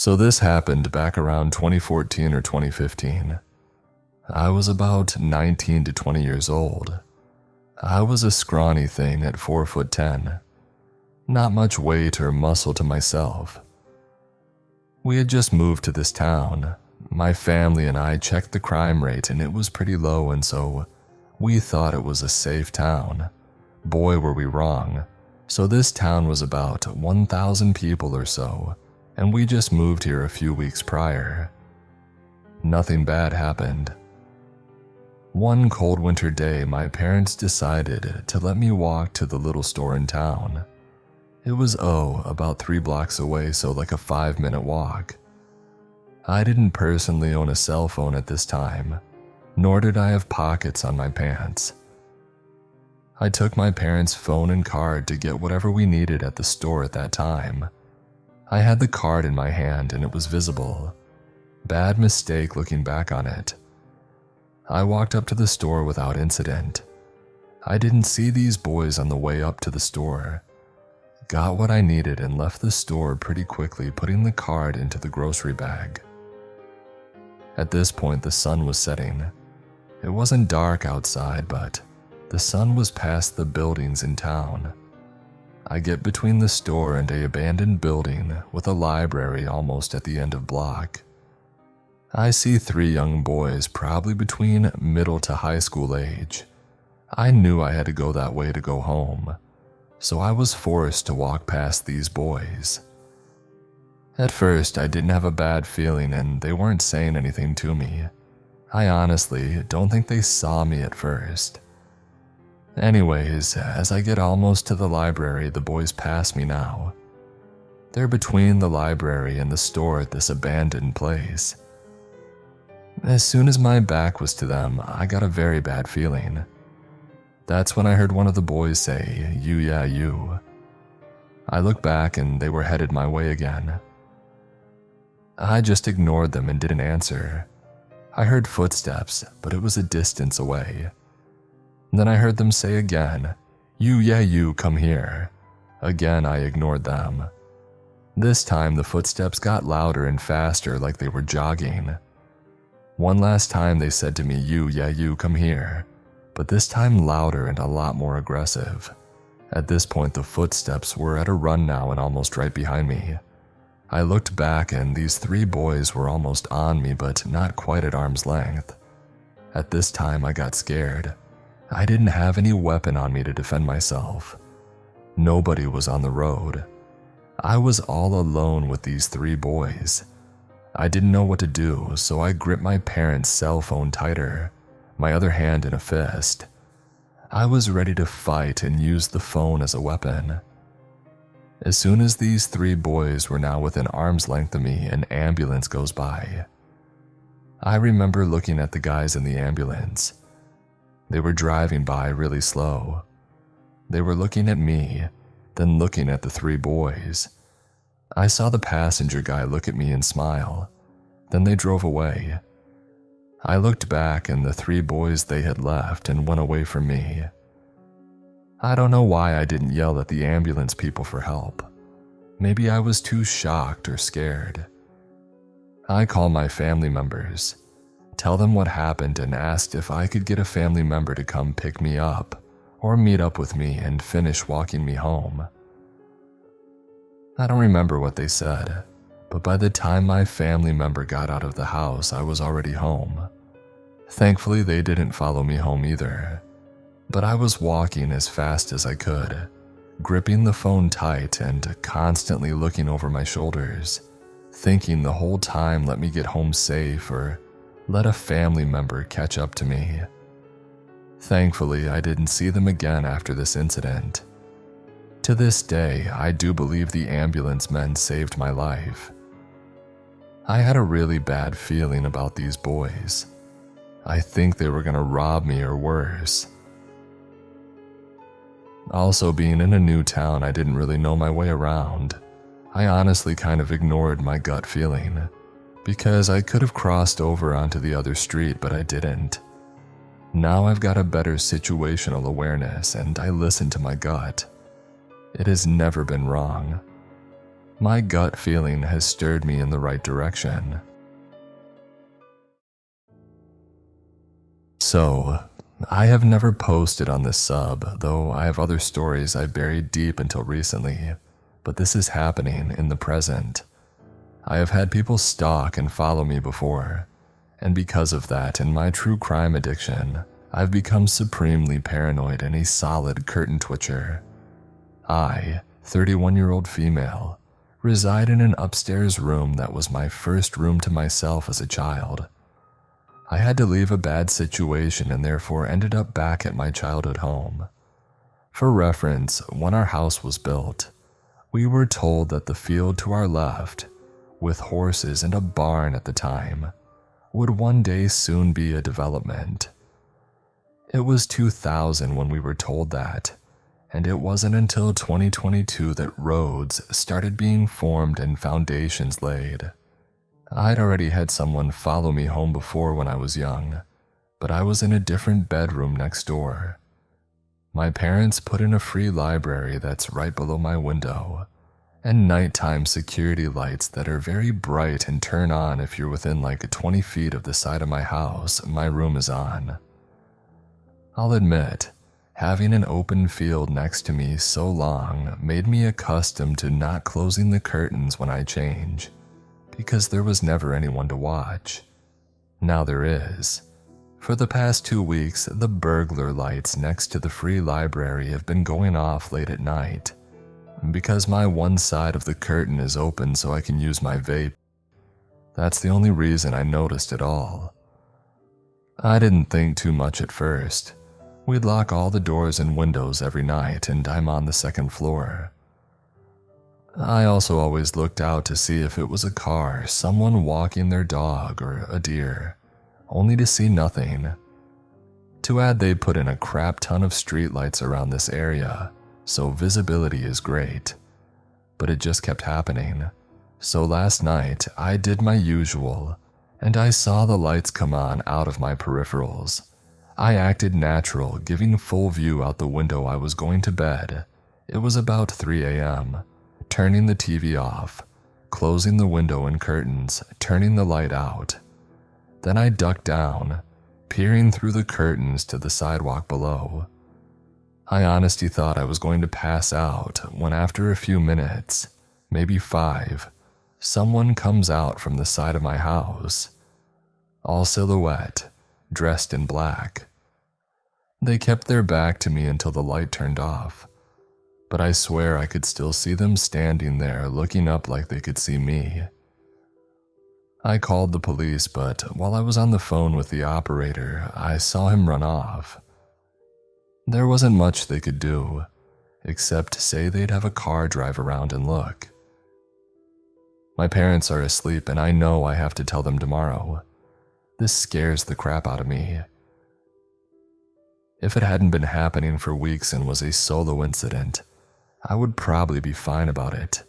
So this happened back around 2014 or 2015. I was about 19 to 20 years old. I was a scrawny thing at 4'10". Not much weight or muscle to myself. We had just moved to this town. My family and I checked the crime rate and it was pretty low, and so we thought it was a safe town. Boy, were we wrong. So this town was about 1,000 people or so, and we just moved here a few weeks prior. Nothing bad happened. One cold winter day, my parents decided to let me walk to the little store in town. It was, about 3 blocks away, so like a 5-minute walk. I didn't personally own a cell phone at this time, nor did I have pockets on my pants. I took my parents' phone and card to get whatever we needed at the store at that time. I had the card in my hand and it was visible. Bad mistake looking back on it. I walked up to the store without incident. I didn't see these boys on the way up to the store. Got what I needed and left the store pretty quickly, putting the card into the grocery bag. At this point, the sun was setting. It wasn't dark outside, but the sun was past the buildings in town. I get between the store and an abandoned building with a library almost at the end of block. I see 3 young boys, probably between middle to high school age. I knew I had to go that way to go home, so I was forced to walk past these boys. At first, I didn't have a bad feeling and they weren't saying anything to me. I honestly don't think they saw me at first. Anyways, as I get almost to the library, the boys pass me now. They're between the library and the store at this abandoned place. As soon as my back was to them, I got a very bad feeling. That's when I heard one of the boys say, "You, yeah, you." I looked back and they were headed my way again. I just ignored them and didn't answer. I heard footsteps, but it was a distance away. Then I heard them say again, "You, yeah, you, come here." Again, I ignored them. This time, the footsteps got louder and faster, like they were jogging. One last time they said to me, "You, yeah, you, come here," but this time louder and a lot more aggressive. At this point, the footsteps were at a run now and almost right behind me. I looked back and these 3 boys were almost on me, but not quite at arm's length. At this time, I got scared. I didn't have any weapon on me to defend myself. Nobody was on the road. I was all alone with these 3 boys. I didn't know what to do, so I gripped my parents' cell phone tighter, my other hand in a fist. I was ready to fight and use the phone as a weapon. As soon as these 3 boys were now within arm's length of me, an ambulance goes by. I remember looking at the guys in the ambulance. They were driving by really slow. They were looking at me, then looking at the 3 boys. I saw the passenger guy look at me and smile. Then they drove away. I looked back and the 3 boys they had left and went away from me. I don't know why I didn't yell at the ambulance people for help. Maybe I was too shocked or scared. I called my family members, tell them what happened, and asked if I could get a family member to come pick me up or meet up with me and finish walking me home. I don't remember what they said, but by the time my family member got out of the house, I was already home. Thankfully, they didn't follow me home either, but I was walking as fast as I could, gripping the phone tight and constantly looking over my shoulders, thinking the whole time, let me get home safe or let a family member catch up to me. Thankfully, I didn't see them again after this incident. To this day, I do believe the ambulance men saved my life. I had a really bad feeling about these boys. I think they were going to rob me or worse. Also, being in a new town, I didn't really know my way around. I honestly kind of ignored my gut feeling, because I could have crossed over onto the other street, but I didn't. Now I've got a better situational awareness and I listen to my gut. It has never been wrong. My gut feeling has stirred me in the right direction. So, I have never posted on this sub, though I have other stories I buried deep until recently, but this is happening in the present. I have had people stalk and follow me before, and because of that and my true crime addiction, I've become supremely paranoid and a solid curtain twitcher. I, 31-year-old female, reside in an upstairs room that was my first room to myself as a child. I had to leave a bad situation and therefore ended up back at my childhood home. For reference, when our house was built, we were told that the field to our left, with horses and a barn at the time, would one day soon be a development. It was 2000 when we were told that, and it wasn't until 2022 that roads started being formed and foundations laid. I'd already had someone follow me home before when I was young, but I was in a different bedroom next door. My parents put in a free library that's right below my window, and nighttime security lights that are very bright and turn on if you're within like 20 feet of the side of my house my room is on. I'll admit, having an open field next to me so long made me accustomed to not closing the curtains when I change, because there was never anyone to watch. Now there is. For the past 2 weeks, the burglar lights next to the free library have been going off late at night, because my one side of the curtain is open so I can use my vape. That's the only reason I noticed at all. I didn't think too much at first. We'd lock all the doors and windows every night, and I'm on the second floor. I also always looked out to see if it was a car, someone walking their dog, or a deer, only to see nothing. To add, they put in a crap ton of streetlights around this area, so visibility is great. But it just kept happening. So last night, I did my usual, and I saw the lights come on out of my peripherals. I acted natural, giving full view out the window. I was going to bed. It was about 3 a.m., turning the TV off, closing the window and curtains, turning the light out. Then I ducked down, peering through the curtains to the sidewalk below. I honestly thought I was going to pass out when after a few minutes, maybe 5, someone comes out from the side of my house, all silhouette, dressed in black. They kept their back to me until the light turned off, but I swear I could still see them standing there looking up like they could see me. I called the police, but while I was on the phone with the operator, I saw him run off. There wasn't much they could do, except say they'd have a car drive around and look. My parents are asleep and I know I have to tell them tomorrow. This scares the crap out of me. If it hadn't been happening for weeks and was a solo incident, I would probably be fine about it.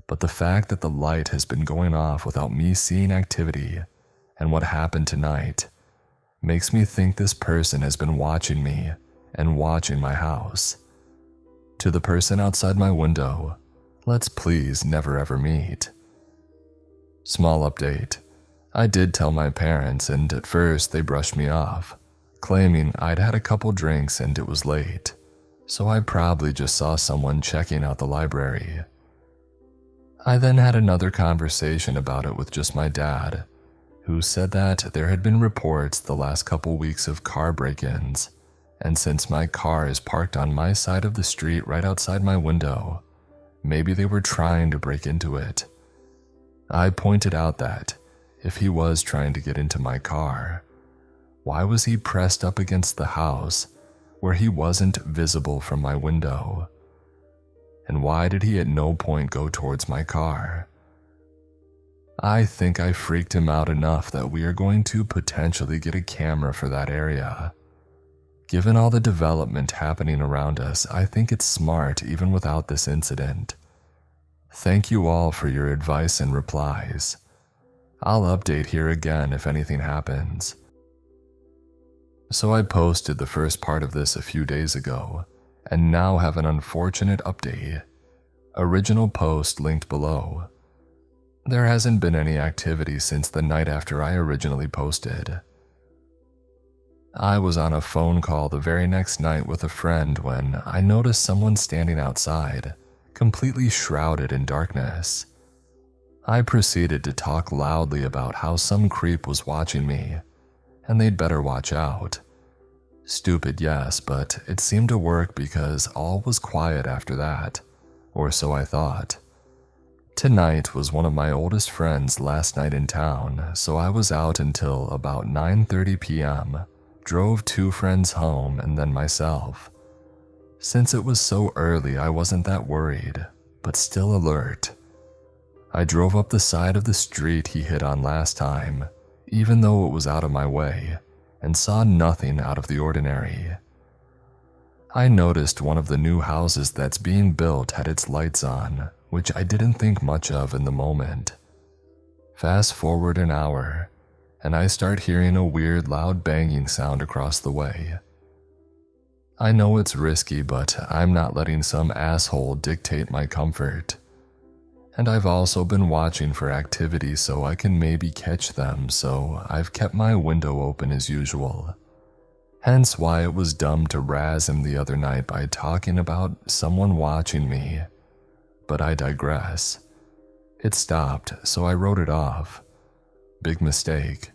But the fact that the light has been going off without me seeing activity, and what happened tonight, makes me think this person has been watching me and watching my house. To the person outside my window, let's please never ever meet. Small update. I did tell my parents, and at first they brushed me off, claiming I'd had a couple drinks and it was late, so I probably just saw someone checking out the library. I then had another conversation about it with just my dad, who said that there had been reports the last couple weeks of car break-ins, and since my car is parked on my side of the street right outside my window, maybe they were trying to break into it. I pointed out that, if he was trying to get into my car, why was he pressed up against the house where he wasn't visible from my window? And why did he at no point go towards my car? I think I freaked him out enough that we are going to potentially get a camera for that area. Given all the development happening around us, I think it's smart even without this incident. Thank you all for your advice and replies. I'll update here again if anything happens. So I posted the first part of this a few days ago, and now have an unfortunate update. Original post linked below. There hasn't been any activity since the night after I originally posted. I was on a phone call the very next night with a friend when I noticed someone standing outside, completely shrouded in darkness. I proceeded to talk loudly about how some creep was watching me, and they'd better watch out. Stupid, yes, but it seemed to work because all was quiet after that, or so I thought. Tonight was one of my oldest friends' last night in town, so I was out until about 9:30 p.m., drove 2 friends home and then myself. Since it was so early, I wasn't that worried, but still alert. I drove up the side of the street he hit on last time, even though it was out of my way, and saw nothing out of the ordinary. I noticed one of the new houses that's being built had its lights on, which I didn't think much of in the moment. Fast forward an hour, and I start hearing a weird loud banging sound across the way. I know it's risky, but I'm not letting some asshole dictate my comfort. And I've also been watching for activity so I can maybe catch them, so I've kept my window open as usual. Hence why it was dumb to razz him the other night by talking about someone watching me. But I digress. It stopped, so I wrote it off. Big mistake.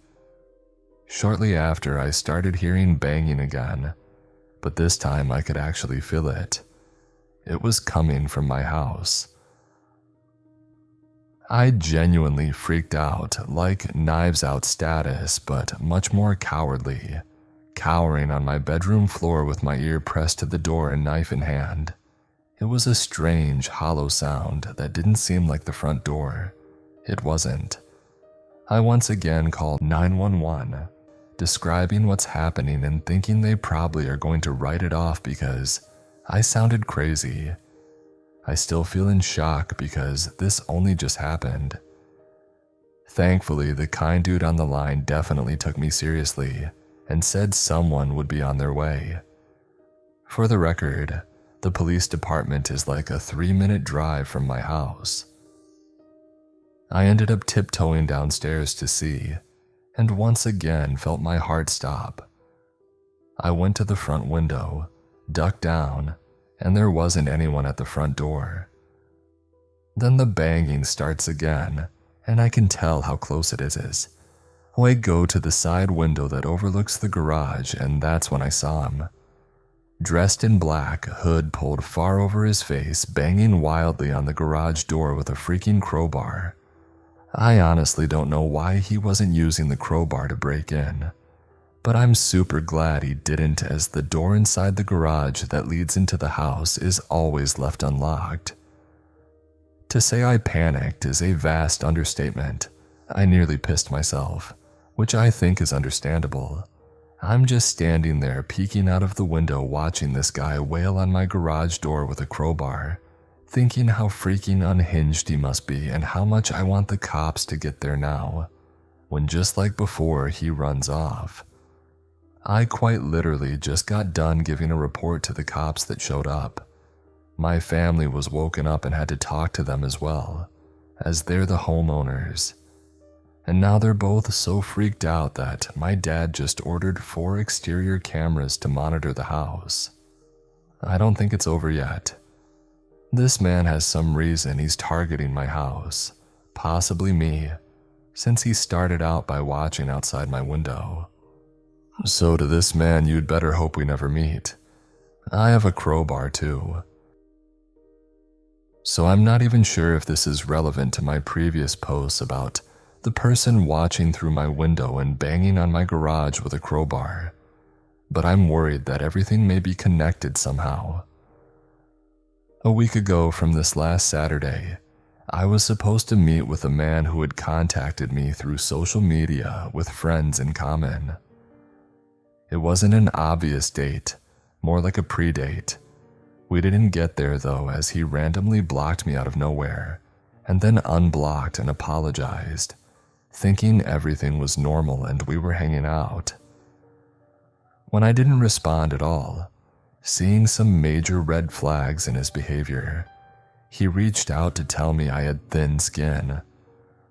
Shortly after, I started hearing banging again, but this time I could actually feel it. It was coming from my house. I genuinely freaked out, like Knives Out status, but much more cowardly, cowering on my bedroom floor with my ear pressed to the door and knife in hand. It was a strange, hollow sound that didn't seem like the front door. It wasn't. I once again called 911, describing what's happening and thinking they probably are going to write it off because I sounded crazy. I still feel in shock because this only just happened. Thankfully, the kind dude on the line definitely took me seriously and said someone would be on their way. For the record, the police department is like a 3-minute drive from my house. I ended up tiptoeing downstairs to see, and once again felt my heart stop. I went to the front window, ducked down, and there wasn't anyone at the front door. Then the banging starts again, and I can tell how close it is. I go to the side window that overlooks the garage, and that's when I saw him. Dressed in black, hood pulled far over his face, banging wildly on the garage door with a freaking crowbar. I honestly don't know why he wasn't using the crowbar to break in, but I'm super glad he didn't, as the door inside the garage that leads into the house is always left unlocked. To say I panicked is a vast understatement. I nearly pissed myself, which I think is understandable. I'm just standing there peeking out of the window watching this guy wail on my garage door with a crowbar, thinking how freaking unhinged he must be and how much I want the cops to get there now, when just like before he runs off. I quite literally just got done giving a report to the cops that showed up. My family was woken up and had to talk to them as well, as they're the homeowners. And now they're both so freaked out that my dad just ordered 4 exterior cameras to monitor the house. I don't think it's over yet. This man has some reason he's targeting my house, possibly me, since he started out by watching outside my window. So to this man, you'd better hope we never meet. I have a crowbar too. So I'm not even sure if this is relevant to my previous posts about the person watching through my window and banging on my garage with a crowbar, but I'm worried that everything may be connected somehow. A week ago from this last Saturday, I was supposed to meet with a man who had contacted me through social media with friends in common. It wasn't an obvious date, more like a pre-date. We didn't get there though, as he randomly blocked me out of nowhere, and then unblocked and apologized, thinking everything was normal and we were hanging out. When I didn't respond at all, seeing some major red flags in his behavior, He reached out to tell me I had thin skin,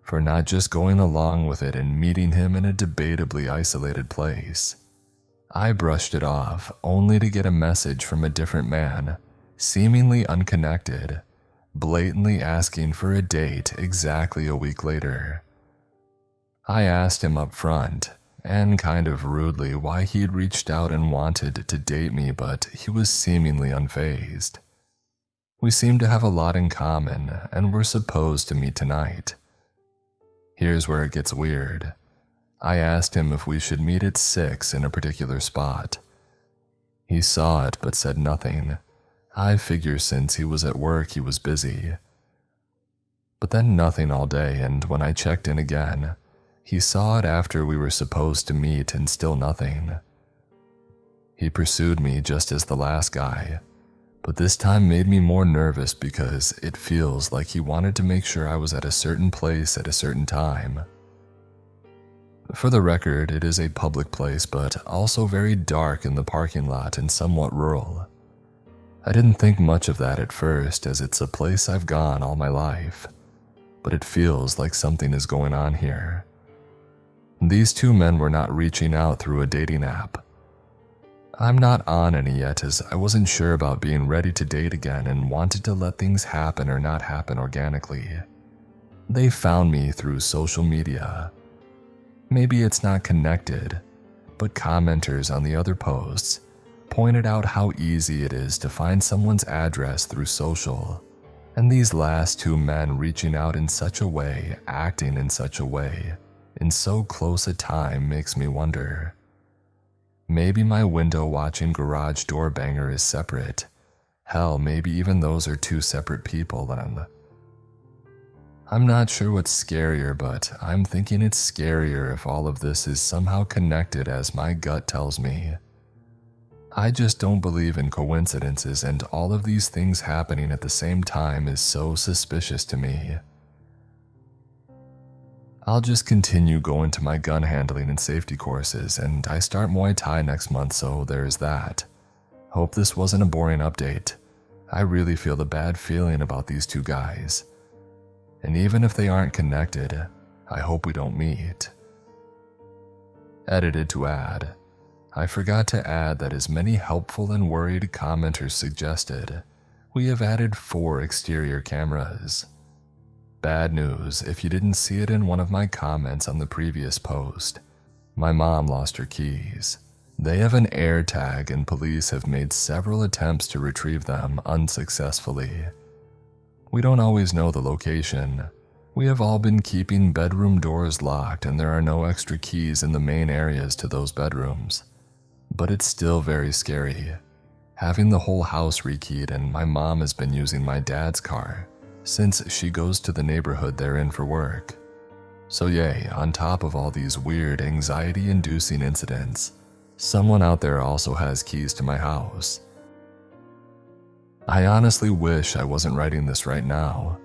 for not just going along with it and meeting him in a debatably isolated place. I brushed it off, only to get a message from a different man, seemingly unconnected, blatantly asking for a date exactly a week later. I asked him up front, and kind of rudely, why he'd reached out and wanted to date me, but he was seemingly unfazed. We seemed to have a lot in common, and were supposed to meet tonight. Here's where it gets weird. I asked him if we should meet at 6 in a particular spot. He saw it but said nothing. I figure since he was at work he was busy. But then nothing all day, and when I checked in again, he saw it after we were supposed to meet and still nothing. He pursued me just as the last guy, but this time made me more nervous because it feels like he wanted to make sure I was at a certain place at a certain time. For the record, it is a public place, but also very dark in the parking lot and somewhat rural. I didn't think much of that at first, as it's a place I've gone all my life, but it feels like something is going on here. These two men were not reaching out through a dating app. I'm not on any yet, as I wasn't sure about being ready to date again and wanted to let things happen or not happen organically. They found me through social media. Maybe it's not connected, but commenters on the other posts pointed out how easy it is to find someone's address through social, and these last two men reaching out in such a way, acting in such a way, in so close a time makes me wonder. Maybe my window watching garage door banger is separate. Hell, maybe even those are two separate people then. I'm not sure what's scarier, but I'm thinking it's scarier if all of this is somehow connected, as my gut tells me. I just don't believe in coincidences, and all of these things happening at the same time is so suspicious to me. I'll just continue going to my gun handling and safety courses, and I start Muay Thai next month, so there's that. Hope this wasn't a boring update. I really feel the bad feeling about these two guys. And even if they aren't connected, I hope we don't meet. Edited to add. I forgot to add that as many helpful and worried commenters suggested, we have added 4 exterior cameras. Bad news if you didn't see it in one of my comments on the previous post. My mom lost her keys. They have an air tag and police have made several attempts to retrieve them unsuccessfully. We don't always know the location. We have all been keeping bedroom doors locked and there are no extra keys in the main areas to those bedrooms. But it's still very scary. Having the whole house rekeyed, and my mom has been using my dad's car since she goes to the neighborhood they're in for work. So yay, on top of all these weird anxiety-inducing incidents, someone out there also has keys to my house. I honestly wish I wasn't writing this right now.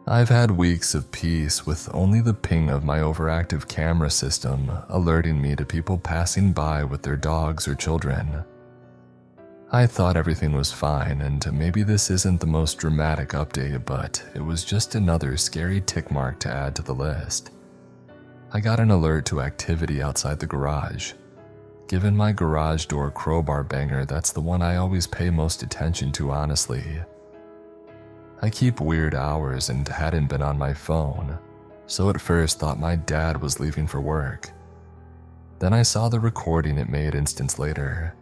I've had weeks of peace with only the ping of my overactive camera system alerting me to people passing by with their dogs or children. I thought everything was fine, and maybe this isn't the most dramatic update, but it was just another scary tick mark to add to the list. I got an alert to activity outside the garage. Given my garage door crowbar banger, that's the one I always pay most attention to, honestly. I keep weird hours and hadn't been on my phone, so at first thought my dad was leaving for work. Then I saw the recording it made instance later.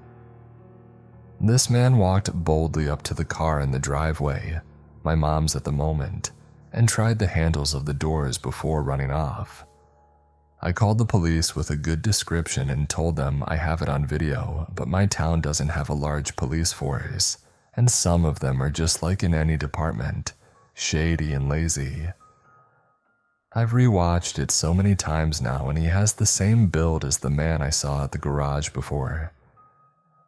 This man walked boldly up to the car in the driveway, my mom's at the moment, and tried the handles of the doors before running off. I called the police with a good description and told them I have it on video, but my town doesn't have a large police force, and some of them are just like in any department, shady and lazy. I've rewatched it so many times now, and he has the same build as the man I saw at the garage before.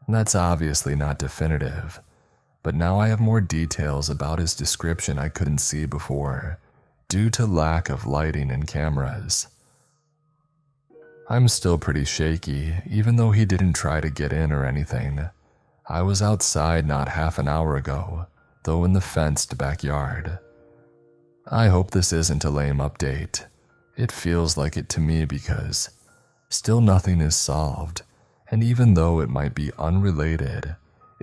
That's obviously not definitive, but now I have more details about his description I couldn't see before, due to lack of lighting and cameras. I'm still pretty shaky, even though he didn't try to get in or anything. I was outside not half an hour ago, though in the fenced backyard. I hope this isn't a lame update. It feels like it to me because still nothing is solved, and even though it might be unrelated,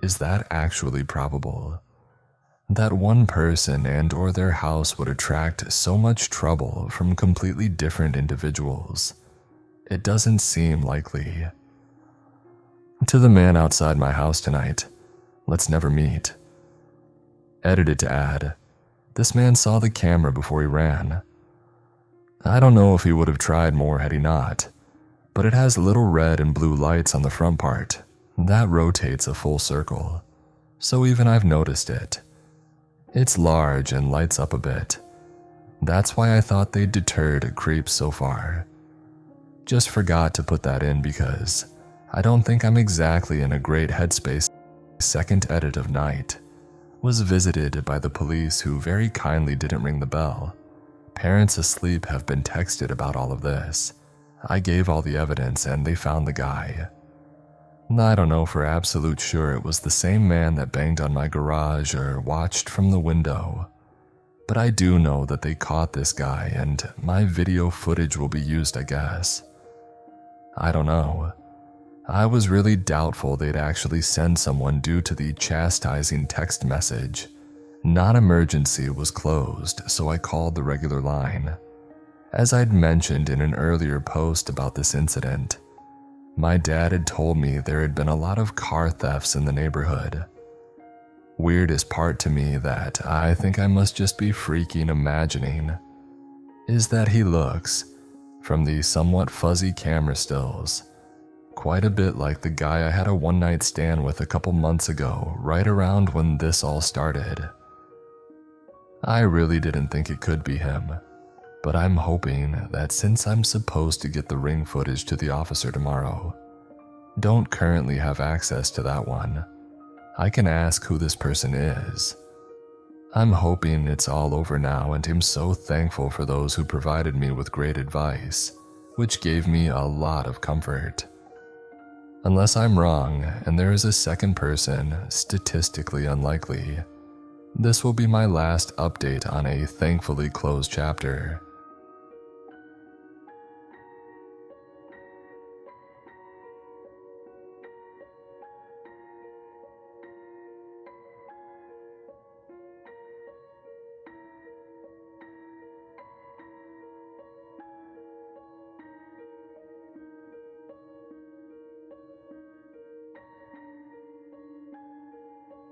is that actually probable? That one person and or their house would attract so much trouble from completely different individuals. It doesn't seem likely. To the man outside my house tonight, let's never meet. Edited to add, this man saw the camera before he ran. I don't know if he would have tried more had he not, but it has little red and blue lights on the front part. That rotates a full circle, so even I've noticed it. It's large and lights up a bit. That's why I thought they'd deterred creeps so far. Just forgot to put that in because I don't think I'm exactly in a great headspace. Second edit of night was visited by the police who very kindly didn't ring the bell. Parents asleep have been texted about all of this. I gave all the evidence and they found the guy. I don't know for absolute sure it was the same man that banged on my garage or watched from the window, but I do know that they caught this guy and my video footage will be used, I guess. I don't know. I was really doubtful they'd actually send someone due to the chastising text message. Non-emergency was closed, so I called the regular line. As I'd mentioned in an earlier post about this incident, my dad had told me there had been a lot of car thefts in the neighborhood. Weirdest part to me that I think I must just be freaking imagining is that he looks, from the somewhat fuzzy camera stills, quite a bit like the guy I had a one-night stand with a couple months ago, right around when this all started. I really didn't think it could be him, but I'm hoping that since I'm supposed to get the ring footage to the officer tomorrow, don't currently have access to that one, I can ask who this person is. I'm hoping it's all over now and I'm so thankful for those who provided me with great advice, which gave me a lot of comfort. Unless I'm wrong and there is a second person, statistically unlikely, this will be my last update on a thankfully closed chapter.